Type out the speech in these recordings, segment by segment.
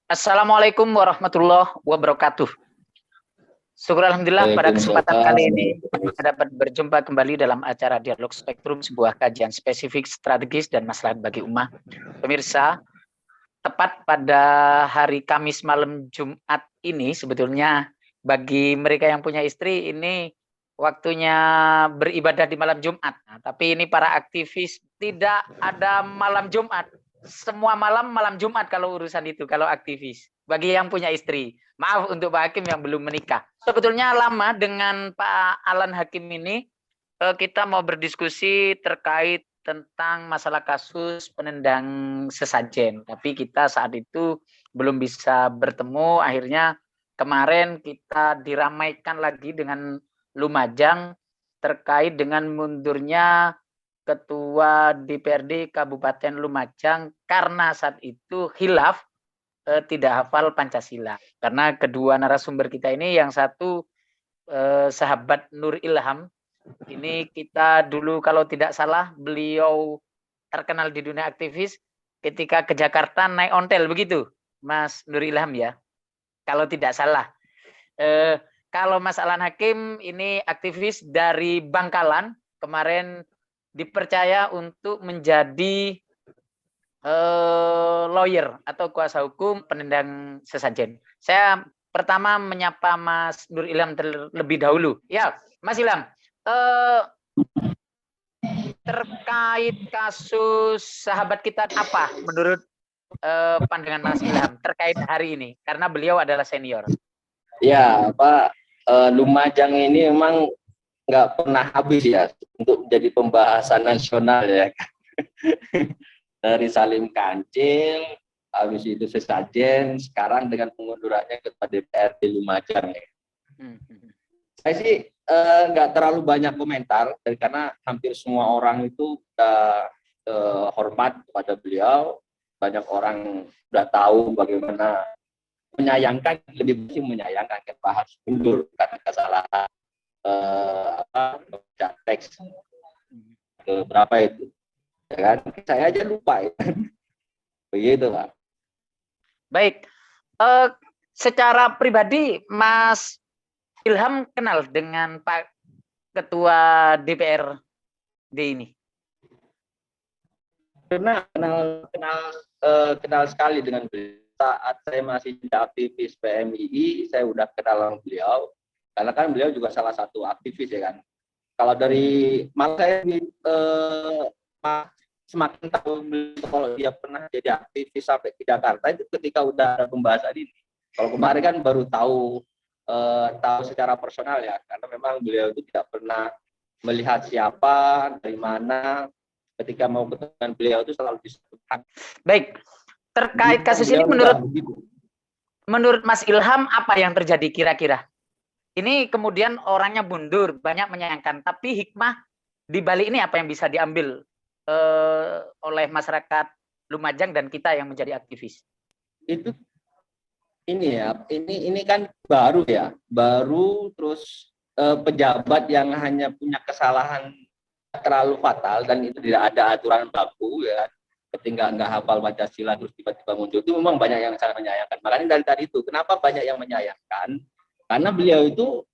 Assalamualaikum warahmatullahi wabarakatuh. Syukur alhamdulillah pada kesempatan kali ini kita dapat berjumpa kembali dalam acara Dialog Spektrum, sebuah kajian spesifik, strategis, dan maslahat bagi ummah. Pemirsa, tepat pada hari Kamis malam Jumat ini sebetulnya bagi mereka yang punya istri ini waktunya beribadah di malam Jumat. Nah, tapi ini para aktivis tidak ada malam Jumat. Semua malam Jumat kalau urusan itu, kalau aktivis. Bagi yang punya istri. Maaf untuk Pak Hakim yang belum menikah. Sebetulnya lama dengan Pak Alan Hakim ini kita mau berdiskusi terkait tentang masalah kasus penendang sesajen. Tapi kita saat itu belum bisa bertemu. Akhirnya kemarin kita diramaikan lagi dengan Lumajang terkait dengan mundurnya Ketua DPRD Kabupaten Lumajang karena saat itu khilaf tidak hafal Pancasila. Karena kedua narasumber kita ini, yang satu sahabat Nur Ilham, ini kita dulu kalau tidak salah beliau terkenal di dunia aktivis ketika ke Jakarta naik ontel, begitu Mas Nur Ilham ya, kalau tidak salah. Kalau Mas Alan Hakim ini aktivis dari Bangkalan, kemarin dipercaya untuk menjadi lawyer atau kuasa hukum penendang sesajen. Saya pertama menyapa Mas Nur Ilham terlebih dahulu. Ya, Mas Ilham, terkait kasus sahabat kita apa menurut pandangan Mas Ilham terkait hari ini? Karena beliau adalah senior. Ya, Pak, Lumajang ini memang nggak pernah habis ya untuk menjadi pembahasan nasional ya. Dari Salim Kancil, habis itu sesajen, sekarang dengan pengundurannya ketua DPRD Lumajang ya. Saya sih nggak terlalu banyak komentar, karena hampir semua orang itu sudah hormat kepada beliau. Banyak orang sudah tahu bagaimana menyayangkan, lebih banyak menyayangkan Pak harus mundur karena kesalahan teks berapa itu, ya kan? Saya aja lupa ya. Begitu Pak. Baik, secara pribadi Mas Ilham kenal dengan Pak Ketua DPRD ini? Kenal sekali dengan beliau. Saat saya masih aktivis PMII, saya udah kenal dengan beliau, karena kan beliau juga salah satu aktivis ya kan. Kalau dari malah saya semakin tahu kalau dia pernah jadi aktivis sampai ke Jakarta itu ketika udah ada pembahasan ini. Kalau kemarin kan baru tahu secara personal ya, karena memang beliau itu tidak pernah melihat siapa dari mana, ketika mau ketemu dengan beliau itu selalu disebutkan. Baik, terkait kasus ini menurut Mas Ilham apa yang terjadi kira-kira? Ini kemudian orangnya mundur, banyak menyayangkan, tapi hikmah di balik ini apa yang bisa diambil oleh masyarakat Lumajang dan kita yang menjadi aktivis? Itu ini ya, ini kan baru ya, baru terus pejabat yang hanya punya kesalahan terlalu fatal dan itu tidak ada aturan baku ya, ketika nggak hafal Pancasila terus tiba-tiba muncul, itu memang banyak yang sangat menyayangkan. Makanya dari tadi itu kenapa banyak yang menyayangkan, karena beliau itu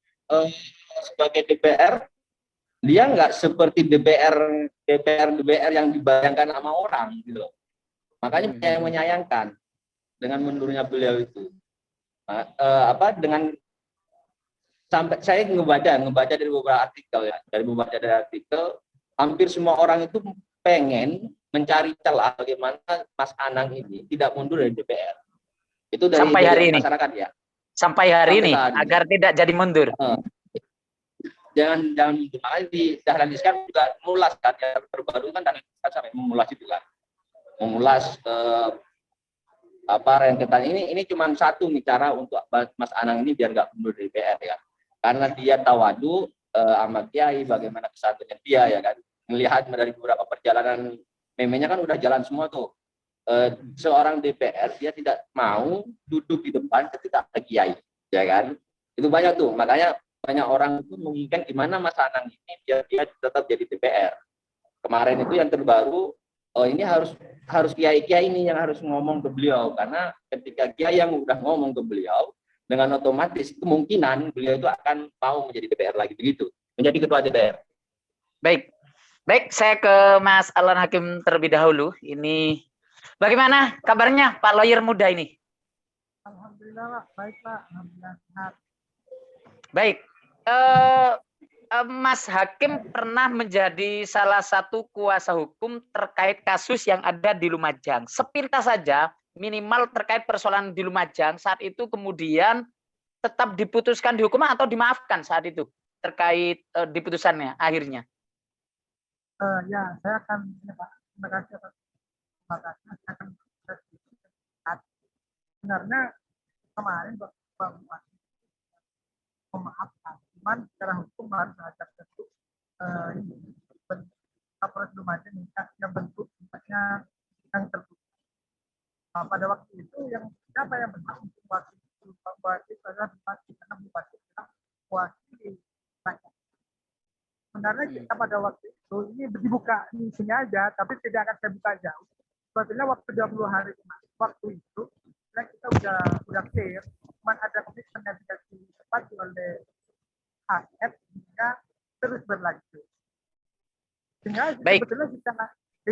sebagai DPR dia nggak seperti DPR yang dibayangkan sama orang gitu. Makanya banyak yang menyayangkan dengan mundurnya beliau itu. Dengan sampai saya ngebaca dari beberapa artikel ya, dari artikel hampir semua orang itu pengen mencari celah bagaimana Mas Anang ini tidak mundur dari DPR. Itu dari sampai hari ini masyarakat ya. Sampai hari ini agar tidak jadi mundur. Jangan mundur. Makanya di Dahlan Iskan juga mengulas kan, yang terbaru kan Dahlan Iskan sampai mengulas itu kan. Mengulas rentetan ini cuma satu nih cara untuk Mas Anang ini biar nggak mundur dari DPR ya. Karena dia tawadu sama Kiai, bagaimana kesatuan dia ya kan. Melihat dari beberapa perjalanan memenya kan udah jalan semua tuh. Seorang DPR dia tidak mau duduk di depan ketika ada Kiai, ya kan? Itu banyak tuh. Makanya banyak orang itu menginginkan gimana Mas Anang ini dia tetap jadi DPR. Kemarin itu yang terbaru oh ini harus kiai-kiai ini yang harus ngomong ke beliau, karena ketika kiai yang udah ngomong ke beliau, dengan otomatis kemungkinan beliau itu akan mau menjadi DPR lagi, begitu, menjadi ketua DPR. Baik, baik, saya ke Mas Alwan Hakim terlebih dahulu. Ini bagaimana kabarnya Pak lawyer muda ini? Alhamdulillah Pak, baik Pak, alhamdulillah sehat. Baik, Mas Hakim pernah menjadi salah satu kuasa hukum terkait kasus yang ada di Lumajang. Sepintas saja, minimal terkait persoalan di Lumajang, saat itu kemudian tetap diputuskan dihukum atau dimaafkan saat itu terkait diputusannya akhirnya. Ya, saya akan ini Pak, terima kasih Pak. Terima kasih. Saya akan sebenarnya kemarin Pak Bupati memaafkan, cuman secara hukum harus ada bentuk Kapolres Lumajang yang bentuk sifatnya yang terbuka. Nah, pada waktu itu yang siapa yang berhak untuk Bupati adalah Bupati, karena Bupati adalah mewakili rakyat. Sebenarnya kita pada waktu itu ini dibuka di sini aja, tapi tidak akan saya buka jauh. Sebetulnya waktu 20 hari kemarin, waktu itu kita udah clear, cuma ada komitmen yang tidak ditepati oleh HF hingga terus berlanjut. Sehingga sebetulnya kita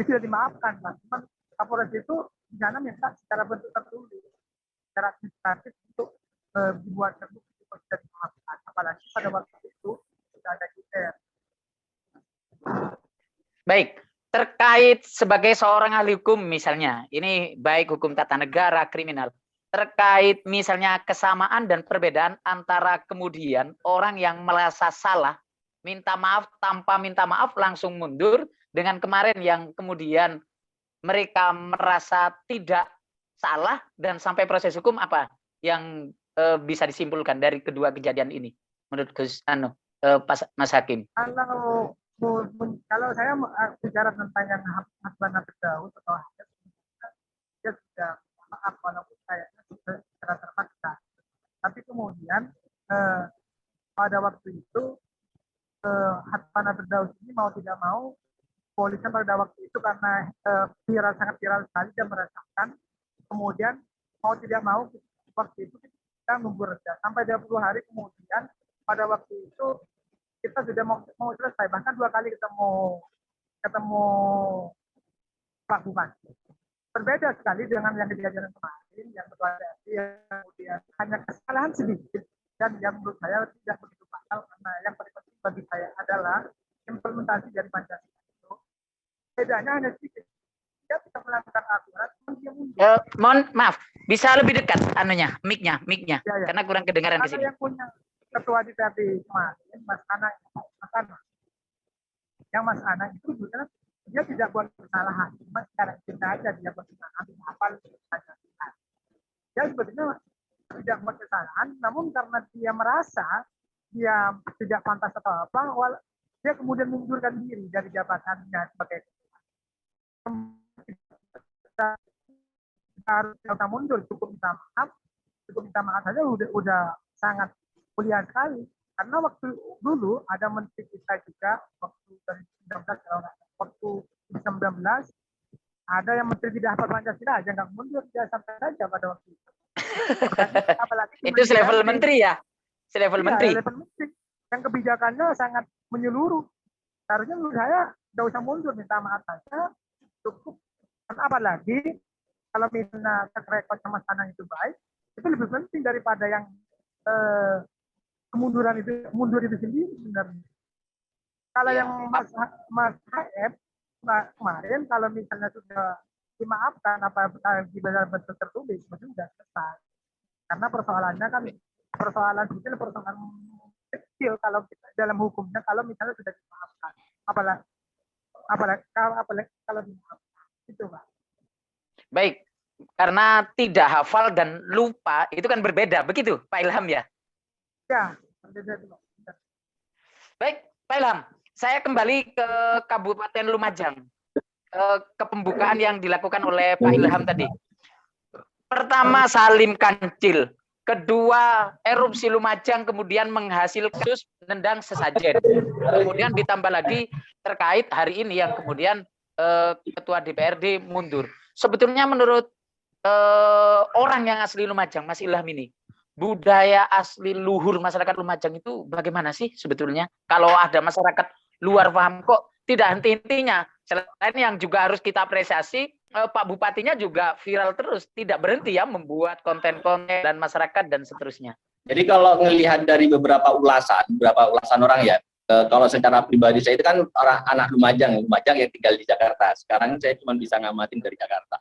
sudah dimaafkan, Pak. Cuma Kapolres itu di sana minta secara bentuk tertulis, secara administratif untuk dibuat terbukti sudah dimaafkan. Apalagi pada waktu itu sudah ada IR. Baik, terkait sebagai seorang ahli hukum misalnya, ini baik hukum tata negara, kriminal, terkait misalnya kesamaan dan perbedaan antara kemudian orang yang merasa salah, minta maaf tanpa minta maaf langsung mundur, dengan kemarin yang kemudian mereka merasa tidak salah dan sampai proses hukum, apa yang bisa disimpulkan dari kedua kejadian ini menurut Mas Hakim? Kalau saya bicara tentang yang Hasbana Firdaus atau dia sudah maaf walaupun kayaknya secara terpaksa. Tapi kemudian pada waktu itu Hasbana Firdaus ini mau tidak mau, polisi pada waktu itu karena sangat viral sekali dia merasakan, kemudian mau tidak mau waktu itu kita nunggu reda sampai 20 hari kemudian. Pada waktu itu kita sudah mau selesai, bahkan 2 kali ketemu Pak Bupati. Berbeda sekali dengan yang kejadian kemarin, yang ketua yang kemudian hanya kesalahan sedikit dan yang menurut saya tidak begitu fatal, karena yang paling penting bagi saya adalah implementasi dari Pancasila itu. Bedanya hanya sedikit. Dia bisa melakukan aturan, dia mundur. Mohon maaf, bisa lebih dekat mic-nya, ya. Karena kurang kedengaran di sini. Yang punya ketua DPRD kemarin, Mas Ana, yang Mas Ana itu juga dia tidak buat kesalahan, cuma secara kita aja dia buat kesalahan, apa dia sebetulnya tidak buat kesalahan, namun karena dia merasa dia tidak pantas atau apa, dia kemudian mundurkan diri dari jabatannya sebagai kita harus mundur, cukup minta maaf saja udah sangat mulia sekali, karena waktu dulu ada menteri kita juga waktu 2019 ada yang menteri tidak hafal Pancasila aja nggak mundur, dia sampai saja pada waktu itu. Apalagi itu selevel menteri ya, selevel menteri yang kebijakannya sangat menyeluruh. Seharusnya menurut saya nggak usah mundur, minta maaf saja cukup. Dan apalagi kalau misalnya rekod sama Sanang itu baik, itu lebih penting daripada yang kemunduran itu, mundur itu sendiri sebenarnya. Kalau yang Mas HF kemarin, kalau misalnya sudah dimaafkan apa di dalam bentuk tertulis, sudah selesai. Karena persoalannya kan persoalan kecil kalau dalam hukumnya, kalau misalnya sudah dimaafkan, apalagi kalau dimaafkan, itu Pak. Baik, karena tidak hafal dan lupa itu kan berbeda, begitu Pak Ilham ya? Ya, baik, Pak Ilham, saya kembali ke Kabupaten Lumajang, ke pembukaan yang dilakukan oleh Pak Ilham tadi. Pertama Salim Kancil, kedua erupsi Lumajang kemudian menghasilkan kasus nendang sesajen. Kemudian ditambah lagi terkait hari ini yang kemudian Ketua DPRD mundur. Sebetulnya menurut orang yang asli Lumajang, Mas Ilham ini, budaya asli luhur masyarakat Lumajang itu bagaimana sih sebetulnya? Kalau ada masyarakat luar paham kok tidak henti-hentinya. Selain yang juga harus kita apresiasi, Pak Bupatinya juga viral terus, tidak berhenti ya membuat konten-konten dan masyarakat dan seterusnya. Jadi kalau ngelihat dari beberapa ulasan orang ya, kalau secara pribadi saya itu kan orang anak Lumajang yang tinggal di Jakarta. Sekarang saya cuma bisa ngamatin dari Jakarta.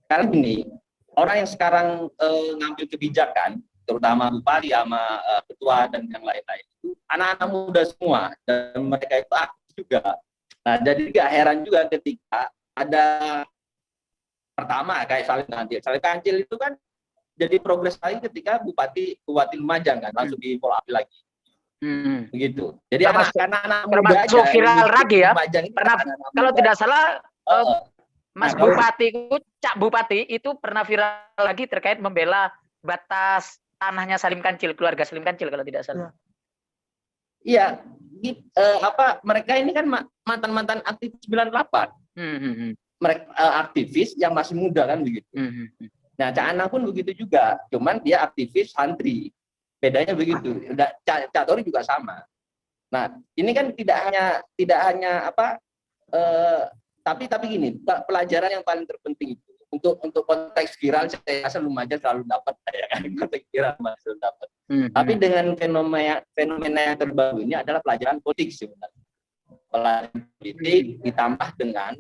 Karena gini, orang yang sekarang ngambil kebijakan, terutama bupati sama ketua dan yang lain-lain, itu anak-anak muda semua dan mereka itu aktif juga. Nah, jadi gak heran juga ketika ada pertama kayak Salim Kancil itu kan jadi progres lagi ketika Bupati Lumajang kan langsung di follow up lagi. Begitu. Jadi anak-anak muda aja viral lagi ya. Pernah kalau tidak salah Mas Nah, Bupati, Cak Bupati itu pernah viral lagi terkait membela batas tanahnya Salim Kancil, keluarga Salim Kancil kalau tidak salah. Iya, mereka ini kan mantan-mantan aktivis 98. Mereka aktivis yang masih muda kan begitu. Nah, Cak Ana pun begitu juga, cuman dia aktivis santri. Bedanya begitu. Cak Tori juga sama. Nah, ini kan tidak hanya tapi gini, pelajaran yang paling terpenting itu untuk konteks viral saya rasa Lumajang selalu dapat ya kan, konteks viral masih selalu dapat. Tapi dengan fenomena yang terbaru ini adalah pelajaran politik sebenarnya. Pelajaran politik ditambah dengan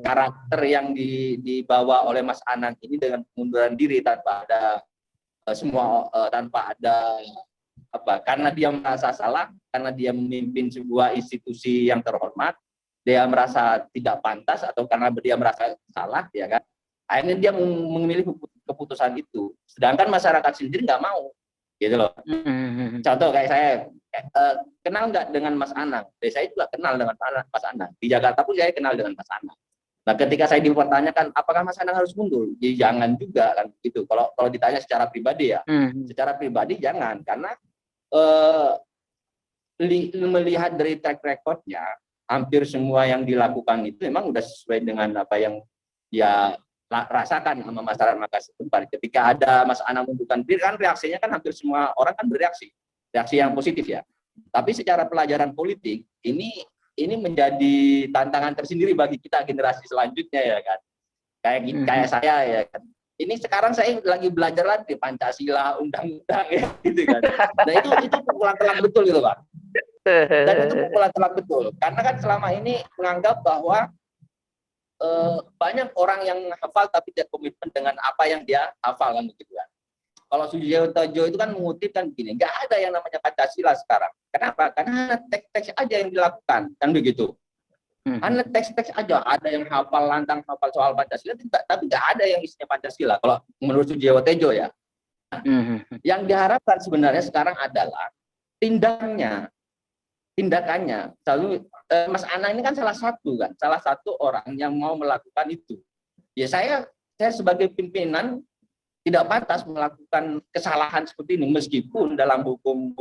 karakter yang dibawa oleh Mas Anang ini dengan pengunduran diri tanpa ada karena dia merasa salah, karena dia memimpin sebuah institusi yang terhormat, dia merasa tidak pantas atau karena dia merasa salah, ya kan? Akhirnya dia memilih keputusan itu. Sedangkan masyarakat sendiri nggak mau, gitu loh. Contoh kayak saya kenal nggak dengan Mas Anang? Saya juga kenal dengan Mas Anang. Di Jakarta pun saya kenal dengan Mas Anang. Nah, ketika saya dipertanyakan apakah Mas Anang harus mundur, ya jangan juga kan gitu. Kalau ditanya secara pribadi ya, secara pribadi jangan, karena melihat dari track recordnya, hampir semua yang dilakukan itu memang sudah sesuai dengan apa yang dia rasakan sama masyarakat Makassar tempat. Ketika ada Mas Anang mundurkan diri kan reaksinya kan hampir semua orang kan bereaksi, reaksi yang positif ya. Tapi secara pelajaran politik ini menjadi tantangan tersendiri bagi kita generasi selanjutnya ya kan. Kayak saya ya kan. Ini sekarang saya lagi belajar lagi Pancasila, undang-undang ya gitu kan. Nah itu pukulan telak betul gitu Pak. Dan itu pukulan telak betul. Karena kan selama ini menganggap bahwa banyak orang yang hafal tapi tidak komitmen dengan apa yang dia hafal kan begitu kan. Kalau Sujiwo Tejo itu kan mengutip kan begini, nggak ada yang namanya Pancasila sekarang. Kenapa? Karena teks-teks aja yang dilakukan kan begitu. Karena teks-teks aja, ada yang hafal lantang hafal soal Pancasila, tapi nggak ada yang isinya Pancasila. Kalau menurut Sujiwo Tejo ya. Yang diharapkan sebenarnya sekarang adalah tindakannya. Selalu Mas Ana ini kan salah satu orang yang mau melakukan itu. Ya saya sebagai pimpinan tidak pantas melakukan kesalahan seperti ini meskipun dalam hukum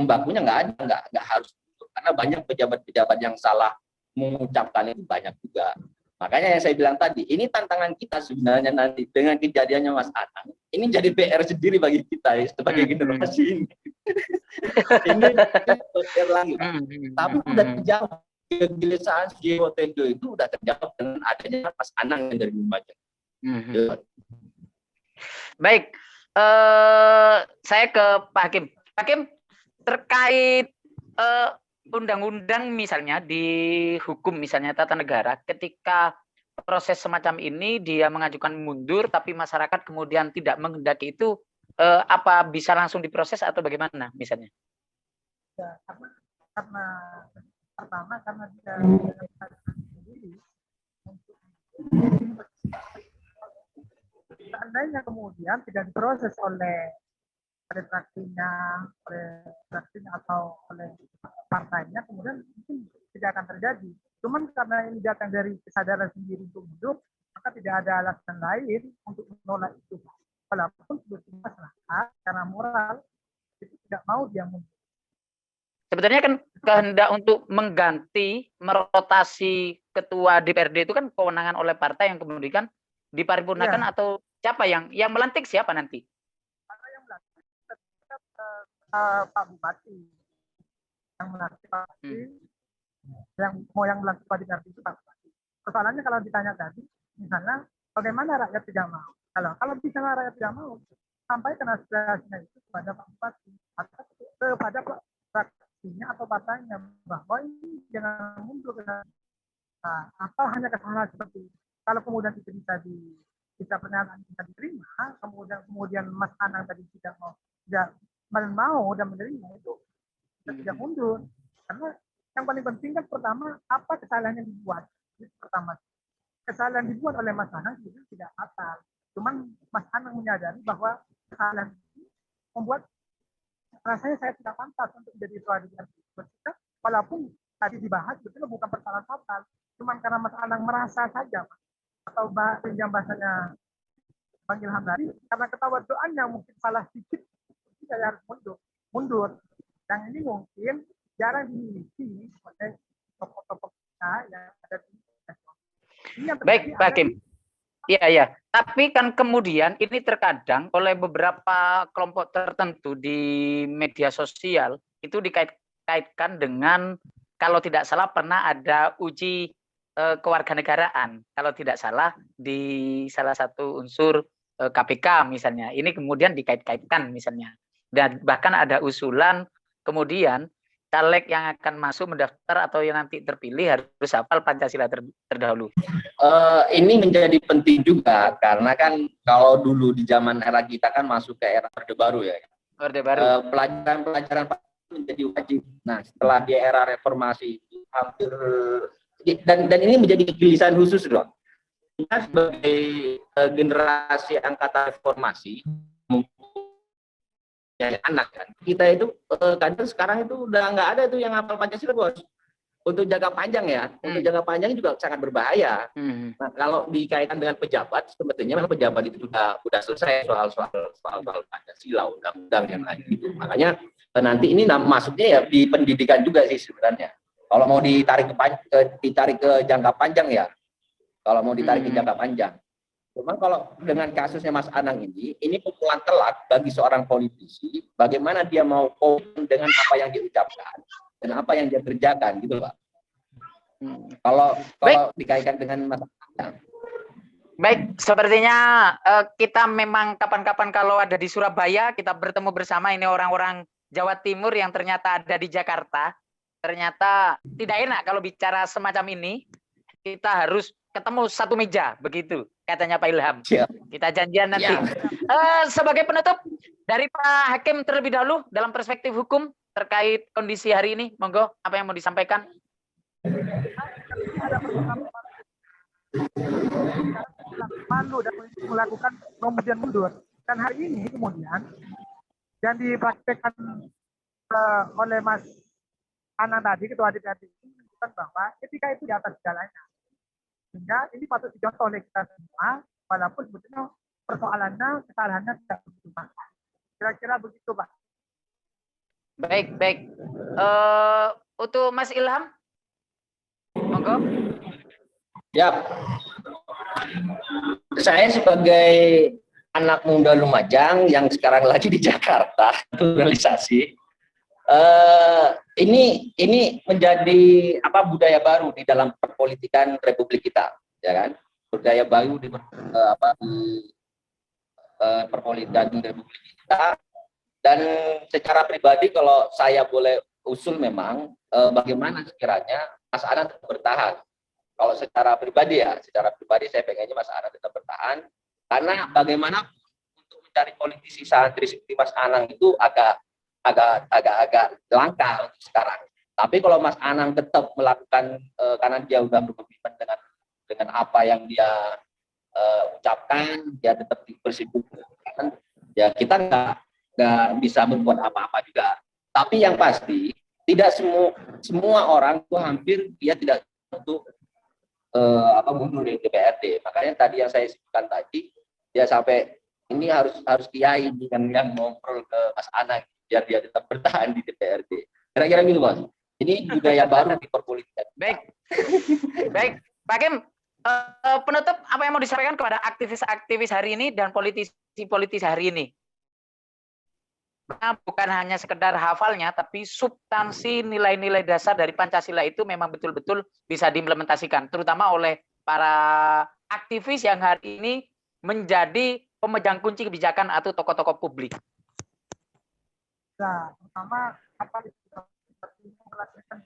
bakunya nggak harus, karena banyak pejabat-pejabat yang salah mengucapkan itu banyak juga. Makanya yang saya bilang tadi, ini tantangan kita sebenarnya nanti dengan kejadiannya Mas Anang. Ini jadi PR sendiri bagi kita ya, sebagai generasi ini. Ini PR lagi. Tapi udah terjawab. Kegelisahan Sujiwo Tejo itu udah terjawab dengan adanya Mas Anang yang dari Lumajang. Baik, saya ke Pak Hakim. Pak Hakim, terkait undang-undang misalnya di hukum misalnya tata negara, ketika proses semacam ini dia mengajukan mundur tapi masyarakat kemudian tidak menghendaki itu, apa bisa langsung diproses atau bagaimana misalnya? Ya, karena pertama karena dia sendiri untuk seandainya kemudian tidak diproses oleh fraksinya atau oleh partainya, kemudian mungkin tidak akan terjadi. Cuman karena ini datang dari kesadaran sendiri untuk hidup, maka tidak ada alasan lain untuk menolak itu. Walaupun sebetulnya masyarakat karena moral itu tidak mau dia mundur. Sebetulnya kan kehendak untuk mengganti, merotasi ketua DPRD itu kan kewenangan oleh partai yang kemudian diparipurnakan atau siapa yang melantik siapa nanti? Karena yang melantik tetap Pak Bupati. Yang melantik Pak Bupati, yang melantik Pak DPRD itu Pak Bupati. Persoalannya kalau ditanya tadi, misalnya bagaimana rakyat tidak mau? Kalau misalnya rakyat tidak mau, sampaikan aspirasinya itu kepada Pak Bupati atau kepada fraksinya atau partainya bahwa ini jangan mundur. Apa hanya kesalahan seperti itu. Kalau kemudian itu bisa pernyataan bisa diterima, kemudian Mas Anang tadi tidak mau dan menerima itu tidak mundur. Karena yang paling penting kan pertama apa kesalahan yang dibuat. Itu pertama. Kesalahan dibuat oleh Mas Anang itu tidak fatal. Cuman Mas Anang menyadari bahwa kesalahan ini membuat rasanya saya tidak pantas untuk menjadi ketua DPRD. Walaupun tadi dibahas betul bukan persoalan fatal, cuman karena Mas Anang merasa saja atau pinjam bahasanya Bang Ilham tadi, karena ketawaduannya mungkin salah sedikit, saya harus mundur. Yang ini mungkin jarang dimiliki oleh tokoh-tokoh kita yang ada di Baik, Pak Hakim. Iya. Tapi kan kemudian ini terkadang oleh beberapa kelompok tertentu di media sosial itu dikaitkan dengan kalau tidak salah pernah ada uji kewarganegaraan. Kalau tidak salah di salah satu unsur KPK misalnya. Ini kemudian dikait-kaitkan misalnya. Dan bahkan ada usulan kemudian caleg yang akan masuk mendaftar atau yang nanti terpilih harus hafal Pancasila terdahulu. Ini menjadi penting juga karena kan kalau dulu di zaman era kita kan masuk ke era Orde Baru ya. Orde Baru. Pelajaran menjadi wajib. Nah setelah di era reformasi itu hampir dan ini menjadi kegelisahan khusus dong. Kita sebagai generasi angkatan reformasi anak kan kita itu kadang sekarang itu udah nggak ada tuh yang hafal Pancasila bos untuk jangka panjang ya untuk jangka panjang juga sangat berbahaya. Nah kalau dikaitkan dengan pejabat sebetulnya memang pejabat itu sudah selesai soal Pancasila undang-undang yang lain gitu. Makanya nanti ini masuknya ya di pendidikan juga sih sebenarnya kalau mau ditarik ke jangka panjang ya kalau mau ditarik ke jangka panjang. Cuma kalau dengan kasusnya Mas Anang ini pukulan telak bagi seorang politisi, bagaimana dia mau komitmen dengan apa yang diucapkan dan apa yang dia kerjakan, gitu Pak. Kalau dikaitkan dengan Mas Anang. Baik, sepertinya kita memang kapan-kapan kalau ada di Surabaya, kita bertemu bersama ini orang-orang Jawa Timur yang ternyata ada di Jakarta. Ternyata tidak enak kalau bicara semacam ini, kita harus ketemu satu meja, begitu katanya Pak Ilham. Kita janjian nanti. Sebagai penutup dari Pak Hakim terlebih dahulu dalam perspektif hukum terkait kondisi hari ini, monggo apa yang mau disampaikan? Malu dan melakukan kemudian mundur. Dan hari ini kemudian yang dipraktekkan oleh Mas Anang tadi, Ketua DPRD itu menunjukkan bahwa etika itu di atas segalanya. Sehingga ini patut dicontoh oleh kita semua, walaupun sebetulnya persoalannya, kesalahannya tidak begitu besar. Kira-kira begitu, Pak. Baik. Untuk Mas Ilham, monggo. Ya, saya sebagai anak muda Lumajang yang sekarang lagi di Jakarta, naturalisasi, ini menjadi budaya baru di dalam perpolitikan Republik kita, ya kan? Budaya baru di perpolitikan Republik kita. Dan secara pribadi kalau saya boleh usul memang bagaimana sekiranya Mas Anang tetap bertahan. Kalau secara pribadi saya pengennya Mas Anang tetap bertahan karena bagaimana untuk mencari politisi santri seperti Mas Anang itu agak langka untuk sekarang. Tapi kalau Mas Anang tetap melakukan karena dia sudah berkomitmen dengan apa yang dia ucapkan, dia tetap bersikukuh. Ya kita nggak bisa berbuat apa-apa juga. Tapi yang pasti tidak semua orang itu hampir dia tidak untuk mundur dari DPRD. Makanya tadi yang saya sebutkan tadi, dia sampai ini harus kiai yang ngobrol ke Mas Anang biar dia tetap bertahan di DPRD. Kira-kira gitu, Bos. Ini budaya baru di perpolitikan. Baik, baik, Pak Kim. Penutup, apa yang mau disampaikan kepada aktivis-aktivis hari ini dan politisi-politisi hari ini? Bukan hanya sekedar hafalnya, tapi substansi nilai-nilai dasar dari Pancasila itu memang betul-betul bisa diimplementasikan, terutama oleh para aktivis yang hari ini menjadi pemegang kunci kebijakan atau tokoh-tokoh publik. Nah, pertama apa melakukan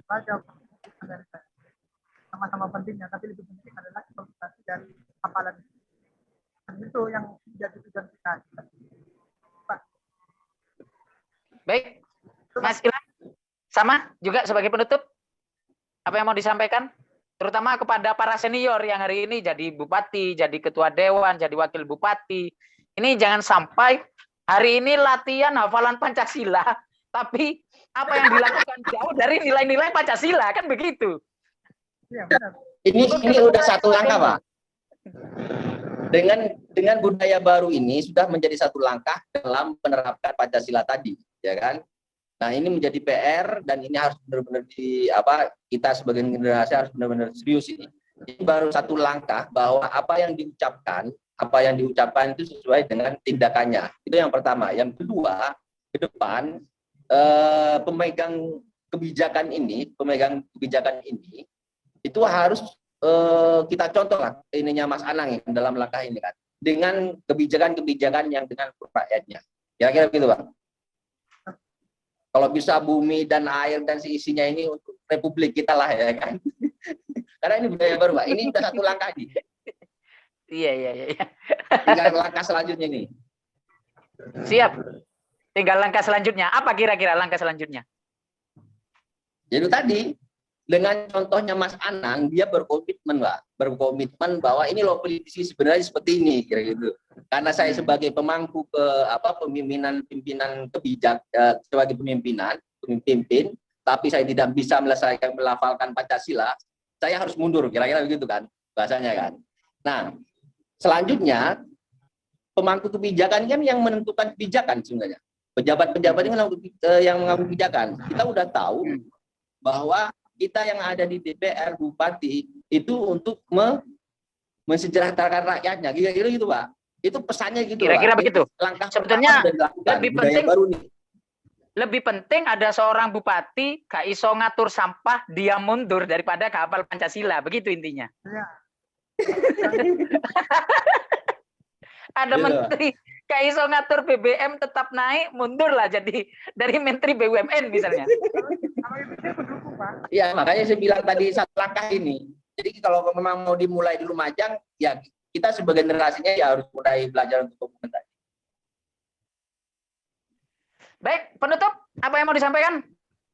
saja sama-sama pentingnya, tapi lebih penting adalah implementasi dari hafalan dan itu yang menjadi tujuan kita. Baik, Mas Ilham, sama juga sebagai penutup, apa yang mau disampaikan? Terutama kepada para senior yang hari ini jadi bupati, jadi ketua dewan, jadi wakil bupati. Ini jangan sampai hari ini latihan hafalan Pancasila, tapi apa yang dilakukan jauh dari nilai-nilai Pancasila, kan begitu. Iya, benar. Ini udah satu langkah, Pak. Dengan budaya baru ini sudah menjadi satu langkah dalam menerapkan Pancasila tadi, ya kan? Nah, ini menjadi PR dan ini harus benar-benar kita sebagai generasi harus benar-benar serius ini. Ini baru satu langkah bahwa apa yang diucapkan itu sesuai dengan tindakannya. Itu yang pertama. Yang kedua, ke depan pemegang kebijakan ini itu harus kita contoh lah ininya Mas Anang ya, dalam langkah ini kan, dengan kebijakan-kebijakan yang dengan rakyatnya. Kira-kira begitu, Pak. Kalau bisa bumi dan air dan seisinya ini untuk republik kita lah, ya kan. Karena ini budaya baru, Pak. Ini sudah satu langkah nih. Iya. Tinggal langkah selanjutnya nih. Siap. Tinggal langkah selanjutnya. Apa kira-kira langkah selanjutnya? Jadi tadi dengan contohnya Mas Anang, dia berkomitmen, Pak. Berkomitmen bahwa ini loh politisi sebenarnya seperti ini, kira gitu. Karena saya sebagai pemangku pimpinan sebagai pemimpin, tapi saya tidak bisa melafalkan Pancasila, saya harus mundur, kira-kira begitu kan bahasanya kan. Nah, selanjutnya pemangku kebijakan kan yang menentukan kebijakan sebenarnya. Pejabat-pejabat ini yang mengambil kebijakan. Kita udah tahu bahwa kita yang ada di DPR, bupati, itu untuk mensejahterakan rakyatnya. Kira-kira gitu, Pak. Itu pesannya gitu. Kira-kira begitu. Langkah sebetulnya lebih penting baru nih. Lebih penting ada seorang bupati gak iso ngatur sampah, dia mundur daripada gak hafal Pancasila. Begitu intinya. Ya. Ada menteri gak iso ngatur BBM tetap naik, mundur lah jadi dari menteri BUMN misalnya. Kalau itu saya mendukung, Pak. Iya, makanya saya bilang tadi satu langkah ini. Jadi kalau memang mau dimulai di Lumajang, ya kita sebagai generasinya ya harus mulai belajar untuk komunikasi. Baik, penutup, apa yang mau disampaikan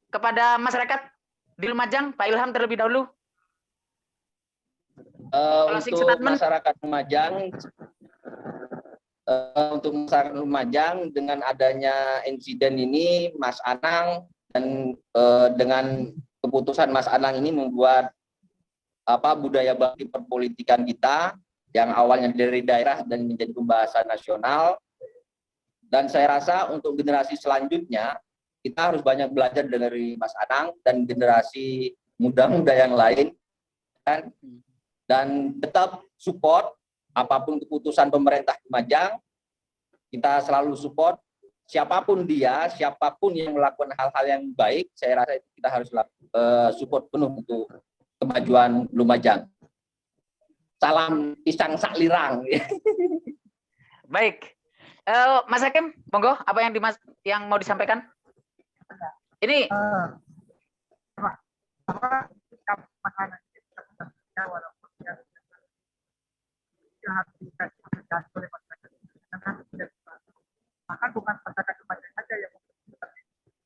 kepada masyarakat di Lumajang, Pak Ilham terlebih dahulu? Untuk masyarakat Lumajang dengan adanya insiden ini, Mas Anang dan dengan keputusan Mas Anang ini membuat budaya baru perpolitikan kita yang awalnya dari daerah dan menjadi pembahasan nasional. Dan saya rasa untuk generasi selanjutnya kita harus banyak belajar dari Mas Anang dan generasi muda-muda yang lain kan? Dan tetap support apapun keputusan pemerintah Lumajang, kita selalu support siapapun dia, siapapun yang melakukan hal-hal yang baik, saya rasa itu kita harus support penuh untuk kemajuan Lumajang. Salam pisang saklirang. Baik, Mas Hakim, monggo, apa yang mau disampaikan? Ini bahkan bukan masyarakat Lumajang saja yang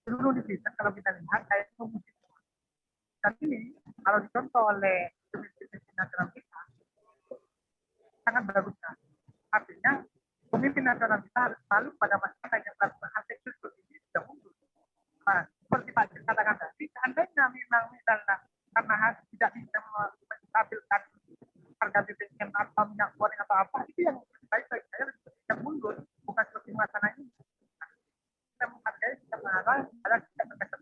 seluruh Indonesia kalau kita lihat kayak dan ini kalau dicontoh oleh pemimpin nasional kita sangat bagus kan. Artinya pemimpin nasional kita harus selalu pada masyarakat yang melakukan hal seksual seperti ini sudah mundur. Nah, seperti Pak Jir katakan tadi, seandainya memang misalnya karena tidak bisa menstabilkan harga BBM atau minyak goreng atau apa, itu yang lebih baik bagi saya lebih yang mundur, bukan seperti wacana ini. Kita menghargai, kita mengarah, adalah tidak terkesan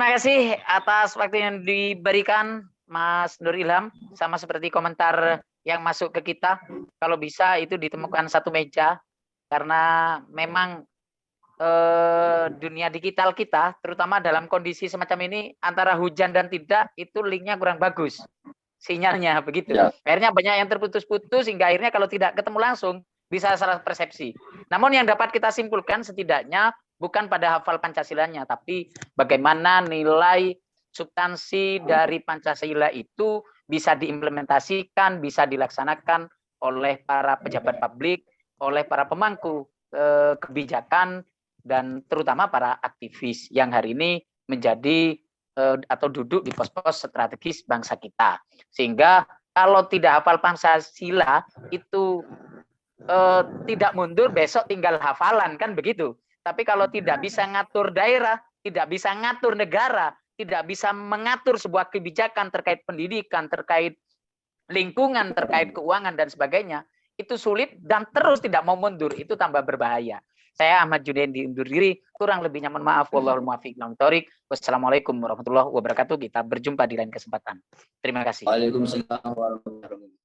Terima kasih atas waktu yang diberikan Mas Nur Ilham, sama seperti komentar yang masuk ke kita. Kalau bisa itu ditemukan satu meja, karena memang dunia digital kita, terutama dalam kondisi semacam ini, antara hujan dan tidak, itu linknya kurang bagus. Sinyalnya begitu. Ya. Akhirnya banyak yang terputus-putus, hingga akhirnya kalau tidak ketemu langsung, bisa salah persepsi. Namun yang dapat kita simpulkan setidaknya, bukan pada hafal Pancasilanya, tapi bagaimana nilai substansi dari Pancasila itu bisa diimplementasikan, bisa dilaksanakan oleh para pejabat publik, oleh para pemangku kebijakan, dan terutama para aktivis yang hari ini menjadi atau duduk di pos-pos strategis bangsa kita. Sehingga kalau tidak hafal Pancasila itu tidak mundur, besok tinggal hafalan, kan begitu. Tapi kalau tidak bisa ngatur daerah, tidak bisa ngatur negara, tidak bisa mengatur sebuah kebijakan terkait pendidikan, terkait lingkungan, terkait keuangan dan sebagainya, itu sulit dan terus tidak mau mundur, itu tambah berbahaya. Saya Ahmad Junaidi undur diri, kurang lebihnya mohon maaf. Wallahul muwaffiq ila thoriq. Wassalamualaikum warahmatullahi wabarakatuh. Kita berjumpa di lain kesempatan. Terima kasih. Waalaikumsalam warahmatullahi wabarakatuh.